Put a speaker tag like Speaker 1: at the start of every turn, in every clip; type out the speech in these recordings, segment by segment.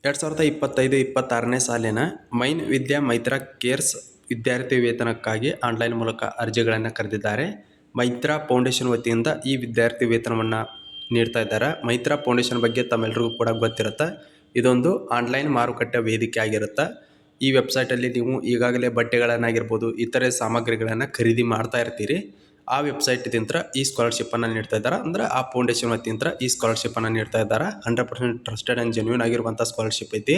Speaker 1: 2025-26ನೇ ಸಾಲಿನ ಮೈನ್ ವಿದ್ಯಾ ಮೈತ್ರ ಕೇರ್ಸ್ ವಿದ್ಯಾರ್ಥಿ ವೇತನಕ್ಕಾಗಿ ಆನ್ಲೈನ್ ಮೂಲಕ ಅರ್ಜಿಗಳನ್ನು ಕರೆದಿದ್ದಾರೆ. ಮೈತ್ರಾ ಫೌಂಡೇಶನ್ ವತಿಯಿಂದ ಈ ವಿದ್ಯಾರ್ಥಿ ವೇತನವನ್ನು ನೀಡ್ತಾ ಇದ್ದಾರೆ. ಮೈತ್ರಾ ಫೌಂಡೇಶನ್ ಬಗ್ಗೆ ತಮ್ಮೆಲ್ಲರಿಗೂ ಕೂಡ ಗೊತ್ತಿರುತ್ತೆ. ಇದೊಂದು ಆನ್ಲೈನ್ ಮಾರುಕಟ್ಟೆ ವೇದಿಕೆ ಆಗಿರುತ್ತೆ. ಈ ವೆಬ್ಸೈಟಲ್ಲಿ ನೀವು ಈಗಾಗಲೇ ಬಟ್ಟೆಗಳನ್ನಾಗಿರ್ಬೋದು, ಇತರೆ ಸಾಮಗ್ರಿಗಳನ್ನು ಖರೀದಿ ಮಾಡ್ತಾ ಇರ್ತೀರಿ. ಆ ವೆಬ್ಸೈಟಿಂದ ಈ ಸ್ಕಾಲರ್ಶಿಪ್ಪನ್ನು ನೀಡ್ತಾ ಇದ್ದಾರೆ. ಅಂದರೆ ಆ ಫೌಂಡೇಶನ್ ವತಿಯಿಂದ ಈ ಸ್ಕಾಲರ್ಶಿಪ್ಪನ್ನು ನೀಡ್ತಾ ಇದ್ದಾರೆ. 100% ಟ್ರಸ್ಟೆಡ್ ಆ್ಯಂಡ್ ಜೆನ್ಯೂನ್ ಆಗಿರುವಂಥ ಸ್ಕಾಲರ್ಶಿಪ್ ಐತಿ.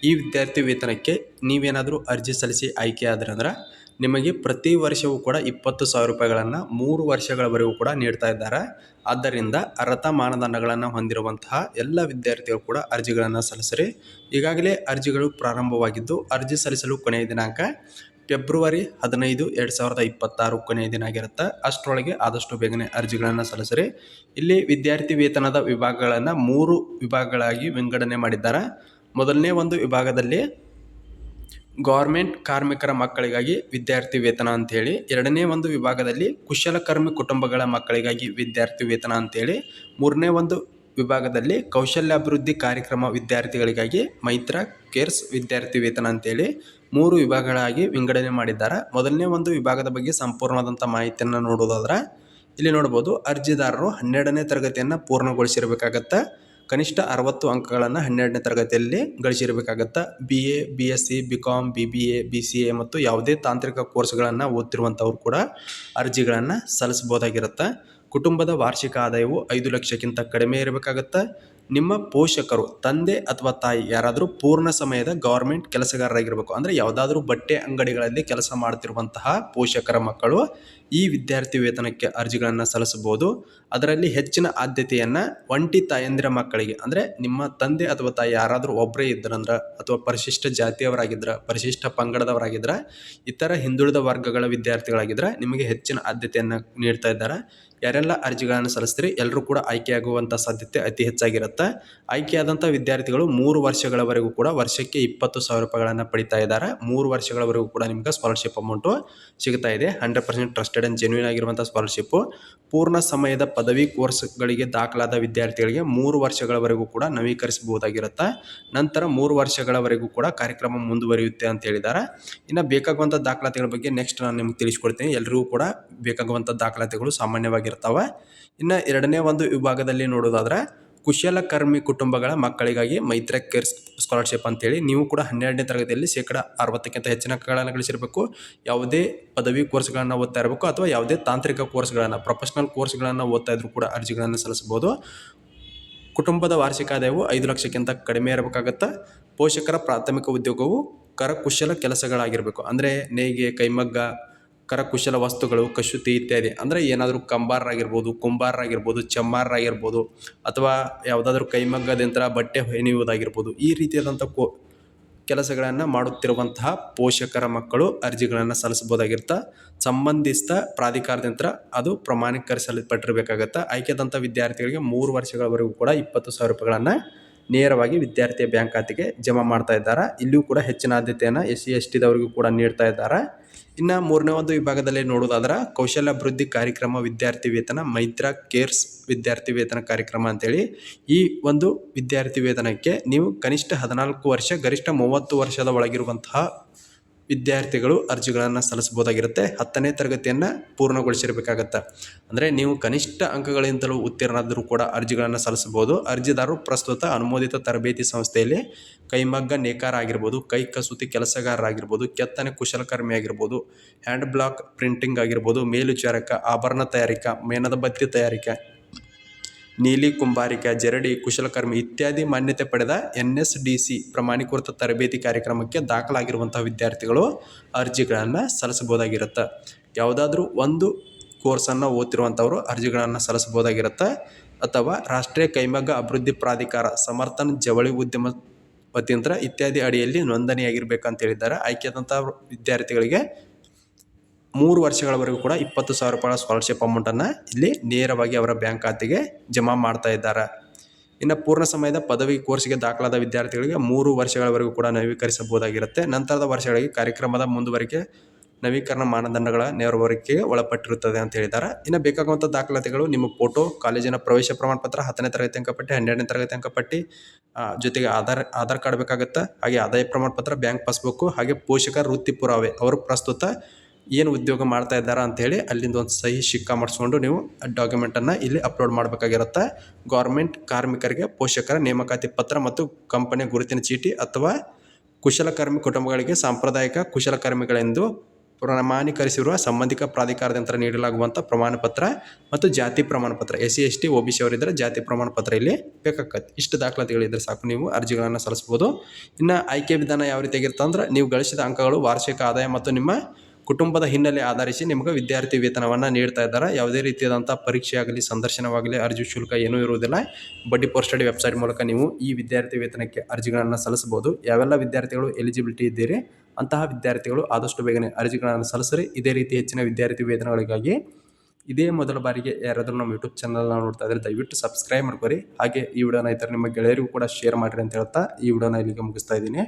Speaker 1: ಈ ವಿದ್ಯಾರ್ಥಿ ವೇತನಕ್ಕೆ ನೀವೇನಾದರೂ ಅರ್ಜಿ ಸಲ್ಲಿಸಿ ಆಯ್ಕೆ ಆದ್ರೆ ಅಂದ್ರೆ ನಿಮಗೆ ಪ್ರತಿ ವರ್ಷವೂ ಕೂಡ 20,000 ರೂಪಾಯಿಗಳನ್ನು 3 ವರ್ಷಗಳವರೆಗೂ ಕೂಡ ನೀಡ್ತಾ ಇದ್ದಾರೆ. ಆದ್ದರಿಂದ ಅರ್ಹತಾ ಮಾನದಂಡಗಳನ್ನು ಹೊಂದಿರುವಂತಹ ಎಲ್ಲ ವಿದ್ಯಾರ್ಥಿಗಳು ಕೂಡ ಅರ್ಜಿಗಳನ್ನು ಸಲ್ಲಿಸಿರಿ. ಈಗಾಗಲೇ ಅರ್ಜಿಗಳು ಪ್ರಾರಂಭವಾಗಿದ್ದು ಅರ್ಜಿ ಸಲ್ಲಿಸಲು ಕೊನೆಯ ದಿನಾಂಕ ಫೆಬ್ರವರಿ 15, 2026 ಕೊನೆಯ ದಿನ ಆಗಿರುತ್ತೆ. ಅಷ್ಟರೊಳಗೆ ಆದಷ್ಟು ಬೇಗನೆ ಅರ್ಜಿಗಳನ್ನು ಸಲ್ಲಿಸಿರಿ. ಇಲ್ಲಿ ವಿದ್ಯಾರ್ಥಿ ವೇತನದ ವಿಭಾಗಗಳನ್ನು 3 ವಿಭಾಗಗಳಾಗಿ ವಿಂಗಡಣೆ ಮಾಡಿದ್ದಾರೆ. ಮೊದಲನೇ ಒಂದು ವಿಭಾಗದಲ್ಲಿ ಗೌರ್ಮೆಂಟ್ ಕಾರ್ಮಿಕರ ಮಕ್ಕಳಿಗಾಗಿ ವಿದ್ಯಾರ್ಥಿ ವೇತನ ಅಂತೇಳಿ, ಎರಡನೇ ಒಂದು ವಿಭಾಗದಲ್ಲಿ ಕುಶಲಕರ್ಮಿ ಕುಟುಂಬಗಳ ಮಕ್ಕಳಿಗಾಗಿ ವಿದ್ಯಾರ್ಥಿ ವೇತನ ಅಂತೇಳಿ, ಮೂರನೇ ಒಂದು ವಿಭಾಗದಲ್ಲಿ ಕೌಶಲ್ಯಾಭಿವೃದ್ಧಿ ಕಾರ್ಯಕ್ರಮ ವಿದ್ಯಾರ್ಥಿಗಳಿಗಾಗಿ ಮೈತ್ರಾ ಕೇರ್ಸ್ ವಿದ್ಯಾರ್ಥಿ ವೇತನ ಅಂತೇಳಿ 3 ವಿಭಾಗಗಳಾಗಿ ವಿಂಗಡಣೆ ಮಾಡಿದ್ದಾರೆ. ಮೊದಲನೇ ಒಂದು ವಿಭಾಗದ ಬಗ್ಗೆ ಸಂಪೂರ್ಣವಾದಂಥ ಮಾಹಿತಿಯನ್ನು ನೋಡೋದಾದ್ರೆ ಇಲ್ಲಿ ನೋಡ್ಬೋದು. ಅರ್ಜಿದಾರರು 12ನೇ ತರಗತಿಯನ್ನು ಪೂರ್ಣಗೊಳಿಸಿರಬೇಕಾಗತ್ತೆ. ಕನಿಷ್ಠ 60 ಅಂಕಗಳನ್ನು 12ನೇ ತರಗತಿಯಲ್ಲಿ ಗಳಿಸಿರಬೇಕಾಗತ್ತೆ. BA, BSc, BCom, BBA, BCA ಮತ್ತು ಯಾವುದೇ ತಾಂತ್ರಿಕ ಕೋರ್ಸ್ಗಳನ್ನು ಓದ್ತಿರುವಂಥವ್ರು ಕೂಡ ಅರ್ಜಿಗಳನ್ನು ಸಲ್ಲಿಸ್ಬೋದಾಗಿರುತ್ತೆ. ಕುಟುಂಬದ ವಾರ್ಷಿಕ ಆದಾಯವು 5 ಲಕ್ಷಕ್ಕಿಂತ ಕಡಿಮೆ ಇರಬೇಕಾಗತ್ತೆ. ನಿಮ್ಮ ಪೋಷಕರು ತಂದೆ ಅಥವಾ ತಾಯಿ ಯಾರಾದರೂ ಪೂರ್ಣ ಸಮಯದ ಗೌರ್ಮೆಂಟ್ ಕೆಲಸಗಾರರಾಗಿರಬೇಕು. ಅಂದರೆ ಯಾವುದಾದ್ರೂ ಬಟ್ಟೆ ಅಂಗಡಿಗಳಲ್ಲಿ ಕೆಲಸ ಮಾಡ್ತಿರುವಂತಹ ಪೋಷಕರ ಮಕ್ಕಳು ಈ ವಿದ್ಯಾರ್ಥಿ ವೇತನಕ್ಕೆ ಅರ್ಜಿಗಳನ್ನು ಸಲ್ಲಿಸಬಹುದು. ಅದರಲ್ಲಿ ಹೆಚ್ಚಿನ ಆದ್ಯತೆಯನ್ನು ಒಂಟಿ ತಾಯಂದಿರ ಮಕ್ಕಳಿಗೆ, ಅಂದರೆ ನಿಮ್ಮ ತಂದೆ ಅಥವಾ ತಾಯಿ ಯಾರಾದರೂ ಒಬ್ಬರೇ ಇದ್ದರಂದ್ರೆ ಅಥವಾ ಪರಿಶಿಷ್ಟ ಜಾತಿಯವರಾಗಿದ್ದರೆ, ಪರಿಶಿಷ್ಟ ಪಂಗಡದವರಾಗಿದ್ದರೆ, ಇತರ ಹಿಂದುಳಿದ ವರ್ಗಗಳ ವಿದ್ಯಾರ್ಥಿಗಳಾಗಿದ್ದರೆ ನಿಮಗೆ ಹೆಚ್ಚಿನ ಆದ್ಯತೆಯನ್ನು ನೀಡ್ತಾ ಇದ್ದಾರೆ. ಯಾರೆಲ್ಲ ಅರ್ಜಿಗಳನ್ನು ಸಲ್ಲಿಸ್ತೀರಿ ಎಲ್ಲರೂ ಕೂಡ ಆಯ್ಕೆಯಾಗುವಂಥ ಸಾಧ್ಯತೆ ಅತಿ ಹೆಚ್ಚಾಗಿರುತ್ತೆ. ಆಯ್ಕೆಯಾದಂಥ ವಿದ್ಯಾರ್ಥಿಗಳು 3 ವರ್ಷಗಳವರೆಗೂ ಕೂಡ ವರ್ಷಕ್ಕೆ 20,000 ರೂಪಾಯಿಗಳನ್ನು ಪಡಿತಾ ಇದ್ದಾರೆ. 3 ವರ್ಷಗಳವರೆಗೂ ಕೂಡ ನಿಮ್ಗೆ ಸ್ಕಾಲರ್ಶಿಪ್ ಅಮೌಂಟು ಸಿಗ್ತಾ ಇದೆ. 100% ಟ್ರಸ್ಟೆಡ್ ಆ್ಯಂಡ್ ಜೆನ್ಯೂನ್ ಆಗಿರುವಂಥ ಸ್ಕಾಲರ್ಶಿಪ್ಪು. ಪೂರ್ಣ ಸಮಯದ ಪದವಿ ಕೋರ್ಸ್ಗಳಿಗೆ ದಾಖಲಾದ ವಿದ್ಯಾರ್ಥಿಗಳಿಗೆ 3 ವರ್ಷಗಳವರೆಗೂ ಕೂಡ ನವೀಕರಿಸಬಹುದಾಗಿರುತ್ತೆ. ನಂತರ 3 ವರ್ಷಗಳವರೆಗೂ ಕೂಡ ಕಾರ್ಯಕ್ರಮ ಮುಂದುವರಿಯುತ್ತೆ ಅಂತ ಹೇಳಿದ್ದಾರೆ. ಇನ್ನು ಬೇಕಾಗುವಂಥ ದಾಖಲಾತಿಗಳ ಬಗ್ಗೆ ನೆಕ್ಸ್ಟ್ ನಾನು ನಿಮ್ಗೆ ತಿಳಿಸ್ಕೊಡ್ತೀನಿ. ಎಲ್ಲರಿಗೂ ಕೂಡ ಬೇಕಾಗುವಂಥ ದಾಖಲಾತಿಗಳು ಸಾಮಾನ್ಯವಾಗಿರ್ತವೆ. ಇನ್ನು ಎರಡನೇ ಒಂದು ವಿಭಾಗದಲ್ಲಿ ನೋಡೋದಾದ್ರೆ ಕುಶಲಕರ್ಮಿ ಕುಟುಂಬಗಳ ಮಕ್ಕಳಿಗಾಗಿ ಮೈತ್ರಾ ಕೇರ್ಸ್ ಸ್ಕಾಲರ್ಶಿಪ್ ಅಂತೇಳಿ, ನೀವು ಕೂಡ 12ನೇ ತರಗತಿಯಲ್ಲಿ 60% ಹೆಚ್ಚಿನ ಅಂಕಗಳನ್ನು ಗಳಿಸಿರಬೇಕು. ಯಾವುದೇ ಪದವಿ ಕೋರ್ಸ್ಗಳನ್ನು ಓದ್ತಾ ಇರಬೇಕು ಅಥವಾ ಯಾವುದೇ ತಾಂತ್ರಿಕ ಕೋರ್ಸ್ಗಳನ್ನು, ಪ್ರೊಫೆಷನಲ್ ಕೋರ್ಸ್ಗಳನ್ನು ಓದ್ತಾ ಇದ್ರೂ ಕೂಡ ಅರ್ಜಿಗಳನ್ನು ಸಲ್ಲಿಸಬಹುದು. ಕುಟುಂಬದ ವಾರ್ಷಿಕ ಆದಾಯವು 5 ಲಕ್ಷಕ್ಕಿಂತ ಕಡಿಮೆ ಇರಬೇಕಾಗತ್ತೆ. ಪೋಷಕರ ಪ್ರಾಥಮಿಕ ಉದ್ಯೋಗವು ಕರಕುಶಲ ಕೆಲಸಗಳಾಗಿರಬೇಕು. ಅಂದರೆ ನೇಯ್ಗೆ, ಕೈಮಗ್ಗ, ಕರಕುಶಲ ವಸ್ತುಗಳು, ಕಸೂತಿ ಇತ್ಯಾದಿ. ಅಂದರೆ ಏನಾದರೂ ಕಂಬಾರರಾಗಿರ್ಬೋದು, ಕುಂಬಾರರಾಗಿರ್ಬೋದು, ಚಮ್ಮಾರರಾಗಿರ್ಬೋದು, ಅಥವಾ ಯಾವುದಾದ್ರೂ ಕೈಮಗ್ಗದಿಂದ ಬಟ್ಟೆ ಹೆಣೆಯುವುದಾಗಿರ್ಬೋದು, ಈ ರೀತಿಯಾದಂಥ ಕೆಲಸಗಳನ್ನು ಮಾಡುತ್ತಿರುವಂತಹ ಪೋಷಕರ ಮಕ್ಕಳು ಅರ್ಜಿಗಳನ್ನು ಸಲ್ಲಿಸಬಹುದಾಗಿರುತ್ತೆ. ಸಂಬಂಧಿಸಿದ ಪ್ರಾಧಿಕಾರದಿಂದ ಅದು ಪ್ರಮಾಣೀಕರಿಸಲ್ಪಟ್ಟಿರಬೇಕಾಗತ್ತೆ. ಆಯ್ಕೆಯಾದಂಥ ವಿದ್ಯಾರ್ಥಿಗಳಿಗೆ 3 ವರ್ಷಗಳವರೆಗೂ ಕೂಡ 20,000 ರೂಪಾಯಿಗಳನ್ನು ನೇರವಾಗಿ ವಿದ್ಯಾರ್ಥಿಯ ಬ್ಯಾಂಕ್ ಖಾತೆಗೆ ಜಮಾ ಮಾಡ್ತಾ ಇದ್ದಾರೆ. ಇಲ್ಲಿಯೂ ಕೂಡ ಹೆಚ್ಚಿನ ಆದ್ಯತೆಯನ್ನು SC ST ದವರಿಗೂ ಕೂಡ ನೀಡ್ತಾ ಇದ್ದಾರೆ. ಇನ್ನು ಮೂರನೇ ಒಂದು ವಿಭಾಗದಲ್ಲಿ ನೋಡೋದಾದ್ರೆ ಕೌಶಲ್ಯಾಭಿವೃದ್ಧಿ ಕಾರ್ಯಕ್ರಮ ವಿದ್ಯಾರ್ಥಿ ವೇತನ ಮೈತ್ರಾ ಕೇರ್ಸ್ ವಿದ್ಯಾರ್ಥಿ ವೇತನ ಕಾರ್ಯಕ್ರಮ ಅಂತೇಳಿ, ಈ ಒಂದು ವಿದ್ಯಾರ್ಥಿ ವೇತನಕ್ಕೆ ನೀವು ಕನಿಷ್ಠ 14 ವರ್ಷ ಗರಿಷ್ಠ 30 ವರ್ಷದ ಒಳಗಿರುವಂತಹ ವಿದ್ಯಾರ್ಥಿಗಳು ಅರ್ಜಿಗಳನ್ನು ಸಲ್ಲಿಸಬಹುದಾಗಿರುತ್ತೆ. 10ನೇ ತರಗತಿಯನ್ನು ಪೂರ್ಣಗೊಳಿಸಿರಬೇಕಾಗತ್ತೆ. ಅಂದರೆ ನೀವು ಕನಿಷ್ಠ ಅಂಕಗಳಿಂದಲೂ ಉತ್ತೀರ್ಣರಾದರೂ ಕೂಡ ಅರ್ಜಿಗಳನ್ನು ಸಲ್ಲಿಸಬಹುದು. ಅರ್ಜಿದಾರರು ಪ್ರಸ್ತುತ ಅನುಮೋದಿತ ತರಬೇತಿ ಸಂಸ್ಥೆಯಲ್ಲಿ ಕೈಮಗ್ಗ ನೇಕಾರ ಆಗಿರ್ಬೋದು, ಕೈ ಕಸೂತಿ ಕೆಲಸಗಾರರಾಗಿರ್ಬೋದು, ಕೆತ್ತನೆ ಕುಶಲಕರ್ಮಿ ಆಗಿರ್ಬೋದು, ಹ್ಯಾಂಡ್ ಬ್ಲಾಕ್ ಪ್ರಿಂಟಿಂಗ್ ಆಗಿರ್ಬೋದು, ಮೇಲ್ವಿಚಾರಕ, ಆಭರಣ ತಯಾರಿಕಾ, ಮೇಣದ ಬತ್ತಿ ತಯಾರಿಕೆ, ನೀಲಿ ಕುಂಬಾರಿಕೆ, ಜರಡಿ ಕುಶಲಕರ್ಮಿ ಇತ್ಯಾದಿ ಮಾನ್ಯತೆ ಪಡೆದ NSDC ಪ್ರಮಾಣೀಕೃತ ತರಬೇತಿ ಕಾರ್ಯಕ್ರಮಕ್ಕೆ ದಾಖಲಾಗಿರುವಂಥ ವಿದ್ಯಾರ್ಥಿಗಳು ಅರ್ಜಿಗಳನ್ನು ಸಲ್ಲಿಸಬಹುದಾಗಿರುತ್ತೆ. ಯಾವುದಾದ್ರೂ ಒಂದು ಕೋರ್ಸನ್ನು ಓದ್ತಿರುವಂಥವರು ಅರ್ಜಿಗಳನ್ನು ಸಲ್ಲಿಸಬಹುದಾಗಿರುತ್ತೆ. ಅಥವಾ ರಾಷ್ಟ್ರೀಯ ಕೈಮಗ್ಗ ಅಭಿವೃದ್ಧಿ ಪ್ರಾಧಿಕಾರ, ಸಮರ್ಥನ್ ಜವಳಿ ಉದ್ಯಮ ವತಿಯಿಂದ ಇತ್ಯಾದಿ ಅಡಿಯಲ್ಲಿ ನೋಂದಣಿಯಾಗಿರ್ಬೇಕಂತ ಹೇಳಿದ್ದಾರೆ. ಆಯ್ಕೆಯಾದಂಥ ವಿದ್ಯಾರ್ಥಿಗಳಿಗೆ 3 ವರ್ಷಗಳವರೆಗೂ ಕೂಡ 20,000 ರೂಪಾಯಿ ಸ್ಕಾಲರ್ಶಿಪ್ ಅಮೌಂಟನ್ನು ಇಲ್ಲಿ ನೇರವಾಗಿ ಅವರ ಬ್ಯಾಂಕ್ ಖಾತೆಗೆ ಜಮಾ ಮಾಡ್ತಾ ಇದ್ದಾರೆ. ಇನ್ನು ಪೂರ್ಣ ಸಮಯದ ಪದವಿ ಕೋರ್ಸ್ಗೆ ದಾಖಲಾದ ವಿದ್ಯಾರ್ಥಿಗಳಿಗೆ 3 ವರ್ಷಗಳವರೆಗೂ ಕೂಡ ನವೀಕರಿಸಬಹುದಾಗಿರುತ್ತೆ. ನಂತರದ ವರ್ಷಗಳಿಗೆ ಕಾರ್ಯಕ್ರಮದ ಮುಂದುವರಿಕೆ ನವೀಕರಣ ಮಾನದಂಡಗಳ ನೇರವರಿಕೆಗೆ ಒಳಪಟ್ಟಿರುತ್ತದೆ ಅಂತ ಹೇಳಿದ್ದಾರೆ. ಇನ್ನು ಬೇಕಾಗುವಂಥ ದಾಖಲಾತಿಗಳು ನಿಮ್ಮ ಫೋಟೋ, ಕಾಲೇಜಿನ ಪ್ರವೇಶ ಪ್ರಮಾಣ ಪತ್ರ, 10ನೇ ತರಗತಿ ಅಂಕಪಟ್ಟಿ, 12ನೇ ತರಗತಿ ಅಂಕಪಟ್ಟಿ, ಜೊತೆಗೆ ಆಧಾರ್ ಕಾರ್ಡ್ ಬೇಕಾಗುತ್ತೆ. ಹಾಗೆ ಆದಾಯ ಪ್ರಮಾಣ ಪತ್ರ, ಬ್ಯಾಂಕ್ ಪಾಸ್ಬುಕ್ಕು, ಹಾಗೆ ಪೋಷಕರ ವೃತ್ತಿ ಪುರಾವೆ, ಅವರು ಪ್ರಸ್ತುತ ಏನು ಉದ್ಯೋಗ ಮಾಡ್ತಾ ಇದ್ದಾರಾ ಅಂತೇಳಿ ಅಲ್ಲಿಂದ ಒಂದು ಸಹಿ ಸಿಕ್ಕ ಮಾಡಿಸ್ಕೊಂಡು ನೀವು ಡಾಕ್ಯುಮೆಂಟನ್ನು ಇಲ್ಲಿ ಅಪ್ಲೋಡ್ ಮಾಡಬೇಕಾಗಿರುತ್ತೆ. ಗೌರ್ಮೆಂಟ್ ಕಾರ್ಮಿಕರಿಗೆ ಪೋಷಕರ ನೇಮಕಾತಿ ಪತ್ರ ಮತ್ತು ಕಂಪನಿಯ ಗುರುತಿನ ಚೀಟಿ ಅಥವಾ ಕುಶಲಕರ್ಮಿ ಕುಟುಂಬಗಳಿಗೆ ಸಾಂಪ್ರದಾಯಿಕ ಕುಶಲಕರ್ಮಿಗಳೆಂದು ಪ್ರಮಾಣೀಕರಿಸಿರುವ ಸಂಬಂಧಿಕ ಪ್ರಾಧಿಕಾರದಿಂದ ನೀಡಲಾಗುವಂಥ ಪ್ರಮಾಣ ಪತ್ರ ಮತ್ತು ಜಾತಿ ಪ್ರಮಾಣ ಪತ್ರ, SC ST OBC ಅವರಿದ್ದರೆ ಜಾತಿ ಪ್ರಮಾಣ ಪತ್ರ ಇಲ್ಲಿ ಬೇಕಾಗತ್ತೆ. ಇಷ್ಟು ದಾಖಲಾತಿಗಳಿದ್ದರೆ ಸಾಕು, ನೀವು ಅರ್ಜಿಗಳನ್ನು ಸಲ್ಲಿಸ್ಬೋದು. ಇನ್ನು ಆಯ್ಕೆ ವಿಧಾನ ಯಾವ ರೀತಿಯಾಗಿರುತ್ತೆ ಅಂದ್ರೆ, ನೀವು ಗಳಿಸಿದ ಅಂಕಗಳು, ವಾರ್ಷಿಕ ಆದಾಯ ಮತ್ತು ನಿಮ್ಮ ಕುಟುಂಬದ ಹಿನ್ನೆಲೆ ಆಧರಿಸಿ ನಿಮಗೆ ವಿದ್ಯಾರ್ಥಿ ವೇತನವನ್ನು ನೀಡ್ತಾ ಇದ್ದಾರೆ. ಯಾವುದೇ ರೀತಿಯಾದಂಥ ಪರೀಕ್ಷೆ ಆಗಲಿ, ಸಂದರ್ಶನವಾಗಲಿ, ಅರ್ಜಿ ಶುಲ್ಕ ಏನೂ ಇರುವುದಿಲ್ಲ. ಬಡ್ಡಿ ಫಾರ್ ಸ್ಟಡಿ ವೆಬ್ಸೈಟ್ ಮೂಲಕ ನೀವು ಈ ವಿದ್ಯಾರ್ಥಿ ವೇತನಕ್ಕೆ ಅರ್ಜಿಗಳನ್ನು ಸಲ್ಲಿಸಬಹುದು. ಯಾವೆಲ್ಲ ವಿದ್ಯಾರ್ಥಿಗಳು ಎಲಿಜಿಬಿಲಿಟಿ ಇದ್ದೀರಿ ಅಂತಹ ವಿದ್ಯಾರ್ಥಿಗಳು ಆದಷ್ಟು ಬೇಗನೆ ಅರ್ಜಿಗಳನ್ನು ಸಲ್ಲಿಸ್ರಿ. ಇದೇ ರೀತಿ ಹೆಚ್ಚಿನ ವಿದ್ಯಾರ್ಥಿ ವೇತನಗಳಿಗಾಗಿ ಇದೇ ಮೊದಲ ಬಾರಿಗೆ ಯಾರಾದರೂ ನಮ್ಮ ಯೂಟ್ಯೂಬ್ ಚಾನಲ್ನ ನೋಡ್ತಾ ಇದ್ದರೆ ದಯವಿಟ್ಟು ಸಬ್ಸ್ಕ್ರೈಬ್ ಮಾಡ್ಕೊರಿ. ಹಾಗೆ ಈ ವಿಡಿಯೋನ ಇತರ ನಿಮ್ಮ ಗೆಳೆಯರಿಗೂ ಕೂಡ ಶೇರ್ ಮಾಡಿರಿ ಅಂತ ಹೇಳ್ತಾ ಈ ವಿಡಿಯೋನ ಇಲ್ಲಿಗೆ ಮುಗಿಸ್ತಾ ಇದ್ದೀನಿ.